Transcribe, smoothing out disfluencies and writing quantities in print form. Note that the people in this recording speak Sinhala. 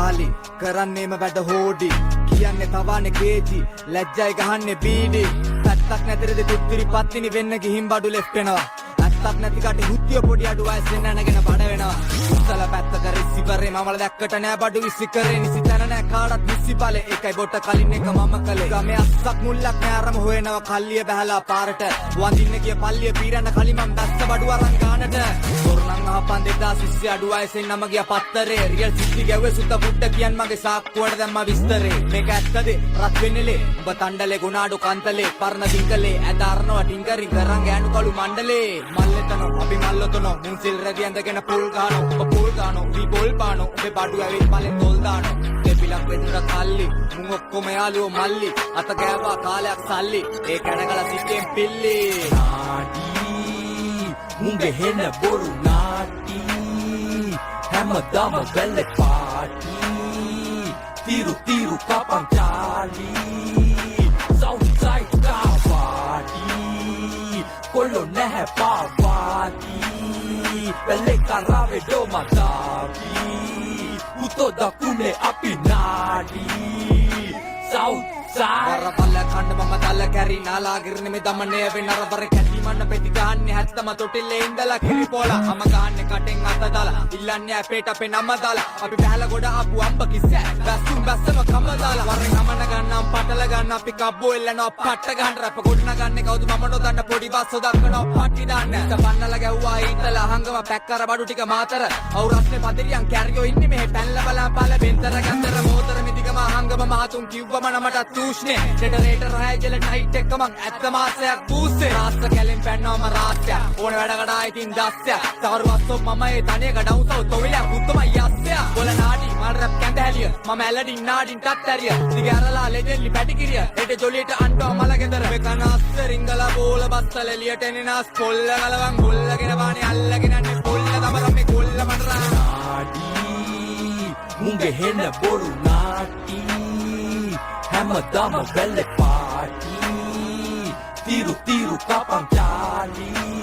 කාලි කරන්නේම වැඩ හෝඩි කියන්නේ තවන්නේ කේජි ලැජ්ජයි ගහන්නේ බීඩි පැත්තක් නැතරද තුත්තිරි පත්තිනි වෙන්න ගිහින් බඩු ලෙෆ්ට් වෙනවා ඇත්තක් නැති කට හුත්තිය පොඩි අඩු වයසෙන් නැනගෙන බඩ වෙනවා උස්සල පැත්තක රිසිවරේ මමල දැක්කට නෑ බඩු විසි කරේ නිසි තැන නෑ කාටත් නිසි බලේ ඒකයි බොට කලින් එක මම කළේ ගමේ අස්සක් මුල්ලක් නෑ අරම හොයනවා කල්ලිය බහැලා පාරට වඳින්න ගිය පල්ලිය පීරන්න කලින් මම බැස්ස බඩු අරන් ගානට තොරණන් අහපන් 2020 අඩු වයසෙන් නම ගියා පත්තරේ රියල් සිටි ගැව්වේ සුත්ත පුට්ට කියන් මගේ සාක්කුවට දැම්මා විස්තරේ මේක ඇත්තද රත් වෙන්නේලේ උඹ තණ්ඩලේ ගුණාඩු කන්තලේ පරණ දිංකලේ ඇදාරනවා ටින්කරින් කරන් ගෑනු කළු මණ්ඩලේ මල්ලෙතනෝ අපි මල්ලතනෝ මුන් සිල් රැදි ඇඳගෙන පුල් ගහනෝ ඔබ පුල් ගහනෝ වී බෝල් පානෝ ඔබේ බඩු ඇවිත් මලෙන් තොල් දානෝ දෙපිලක් වෙදුර කල්ලි මුන් ඔක්කොම යාළුවෝ මල්ලි අත ගෑවා කාලයක් සල්ලි ඒ කැනගල සිටෙන් පිල්ලි නාඩි මුන්ගේ හෙන බොරු නාටි හැමදාම බැල්ල පාටි තිරු තිරු කපන් චාලි සවුසයිඩ් කාවාටි කොල්ලෝ නැහැ පාවාටි බැල්ලේ කරාවේ ඩෝමතාවි උතෝ දකුණේ අපි නාඩි සවුත් වරපල්ල කණ්ඩ මම දල්ල කැරි නාලා ගිරනේ මේ දමනේ වෙන අරබර කැටි මන්න පෙති ගහන්නේ හැත්තම තොටිල්ලේ ඉඳලා කිරි පොලා මම ගහන්නේ කටෙන් අත දාලා ඉල්ලන්නේ අපේට අපේ නම දාලා අපි බහැලා ගොඩ ආපු අම්බ කිස්සෑ බැස්සුම් බැස්සම කම දාලා වරෙන් අමන ගන්නම් පටල ගන්න අපි කබ්බෝ එල්ලනවා පට්ට ගන්න රැප ගොඩන ගන්නේ කවුද මම නොදන්න පොඩි බස්සෝ දක්කනවා පට්ටි දාන්න පන්නලා ගැව්වා ඊතලා හංගම පැක් කර බඩු ටික මාතර අවුරස්නේ පදිරියන් කැරියෝ ඉන්නේ මෙහෙ පැල්ල බලන් පාල බෙන්තර ගන්දර මෝතර මිදිගම හංගම මහතුන් කිව්වම නමට තූෂ්නේ ජෙනරේටර් හය ජෙල නයිට් එක මං ඇත්ත මාසයක් බූස්සේ රාස්ත කැලෙන් පැන්නවම රාස්තය ඕන වැඩකට ආයිතින් දස්සය සවරු අස්සෝ මම ඒ තනියක ඩවුන්සෝ තොවිලා බුද්ධම යස්සය බොල නාඩි මල් රැප් කැඳහැලිය මම ඇලඩින් නාඩින් ටත්තරිය දිග ඇරලා ලෙජෙන්ලි පැටිකිරිය හෙට ජොලියට අන්ටෝ මල ගෙදර මෙකන අස්ස රිංගලා බෝල බස්සල එලියට එනනාස් කොල්ල ගලවන් ගොල්ලගෙන වානේ අල්ලගෙන යන්නේ පොල්ල තමර මේ කොල්ල මඩරා නාඩි මුන්ගේ හෙන බොරු නාටි හැමදාම බැල්ල පාටි තිරු තිරු කපන් චාලි